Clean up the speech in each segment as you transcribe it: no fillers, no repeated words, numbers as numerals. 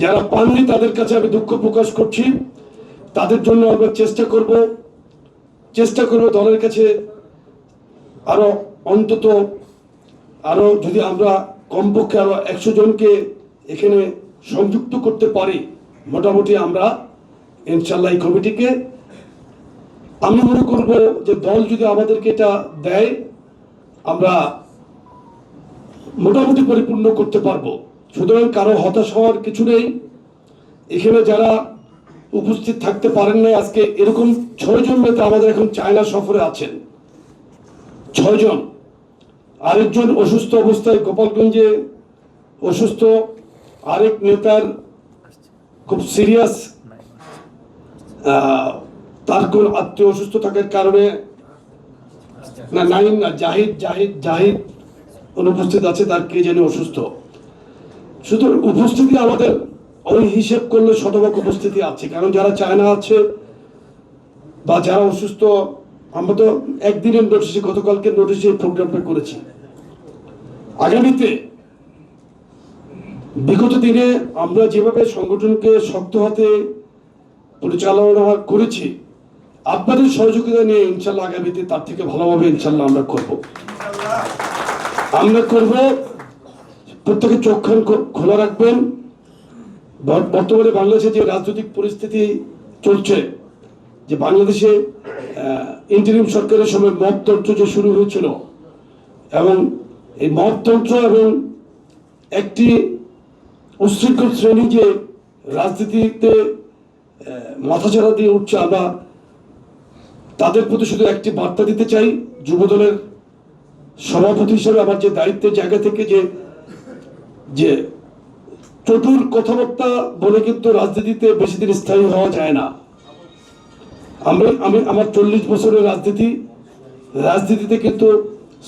যারা পাননি তাদের কাছে আমি দুঃখ প্রকাশ করছি। তাদের জন্য আমরা চেষ্টা করব দলের কাছে আরো অন্তত আরো যদি আমরা কমপক্ষে আরো 100 জনকে এখানে সংযুক্ত করতে পারি, মোটামুটি আমরা ইনশাল্লাহ এই কমিটিকে আমি মনে করব যে দল যদি আমাদেরকে এটা দেয় আমরা মোটামুটি পরিপূর্ণ করতে পারবো। সুতরাং কারো হতাশ হওয়ার কিছু নেই। এখানে যারা উপস্থিত থাকতে পারেন না আজকে, এরকম 6 জন নেতা আমাদের এখন চায়না সফরে আছেন। 6 জন। আরেকজন অসুস্থ অবস্থায় গোপালগঞ্জে অসুস্থ, আরেক নেতার খুব সিরিয়াস, তার কোন আত্মীয় অসুস্থ থাকার কারণে জাহিদ অনুপস্থিত আছে, তার কে জানি অসুস্থ। শুধু উপস্থিতি আমাদের ওই হিসেব করলে শতভাগ উপস্থিতি আছে, কারণ যারা চায়না আছে বা যারা অসুস্থ, আমরা তো একদিনের নোটিশে, গতকালকে নোটিশে প্রোগ্রামটা করেছি। আগামীতে বিগত দিনে আমরা যেভাবে সংগঠনকে শক্ত হাতে পরিচালনা করেছি, আপনাদের সহযোগিতা নিয়ে ইনশাল্লাহ আগামীতে তার থেকে ভালোভাবে ইনশাল্লাহ আমরা করব। প্রত্যেকে চোখ কান খোলা রাখবেন। বর্তমানে বাংলাদেশে যে রাজনৈতিক পরিস্থিতি চলছে, যে বাংলাদেশে ইন্টারিম সরকারের সময় মবতন্ত্র যে শুরু হয়েছিল, এবং এই মবতন্ত্র এবং একটি উচ্ছৃঙ্খল শ্রেণী যে রাজনীতিতে মাথাচাড়া দিয়ে উঠছে, আমরা তাদের প্রতি শুধু একটি বার্তা দিতে চাই। যুবদলের সভাপতি হিসেবে আমার যে দায়িত্বের জায়গা থেকে যে চতুর কথাবার্তা বলে কিন্তু রাজনীতিতে বেশি দিন স্থায়ী হওয়া যায় না। আমি আমার 40 বছরের রাজনীতিতে কিন্তু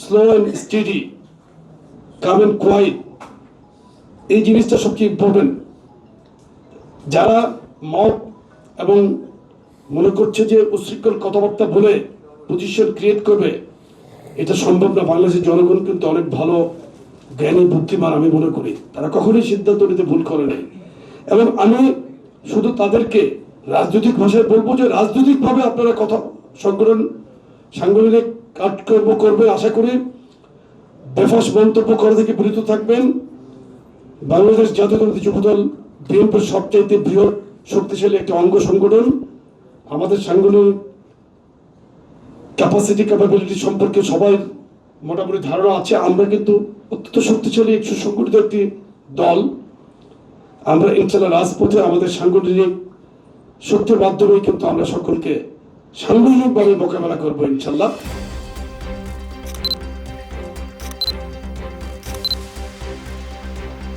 slow and steady, calm and quiet, এই জিনিসটা সবচেয়ে ইম্পর্টেন্ট। যারা মত এবং মনে করছে যে উচ্ছৃঙ্খল কথাবার্তা বলে পজিশন ক্রিয়েট করবে, এটা সম্ভব না। বাংলাদেশের জনগণ কিন্তু অনেক ভালো, জ্ঞানী, বুদ্ধিমান আমি মনে করি। তারা কখনোই সিদ্ধান্ত নিতে ভুল করে নাই। এবং আমি শুধু তাদেরকে রাজনৈতিক ভাষায় বলবো যে রাজনৈতিকভাবে আপনারা কথা সাংগঠনিক কাজকর্ম করবেন। আশা করি বেফাস মন্তব্য করা থেকে বিরত থাকবেন। বাংলাদেশ জাতীয়তাবাদী যুবদল বিএনপির সবচাইতে বৃহৎ শক্তিশালী একটি অঙ্গ সংগঠন। আমাদের সাংগঠনিক ক্যাপাবিলিটি সম্পর্কে সবাই মোটামুটি ধারণা আছে। আমরা কিন্তু অত্যন্ত শক্তিশালী একটু সংগঠিত একটি দল। আমরা ইনশাল্লাহ রাজপথে আমাদের সাংগঠনিক শক্তির মাধ্যমে কিন্তু আমরা সকলকে সাংগঠনিকভাবে মোকাবেলা করবো ইনশাল্লাহ।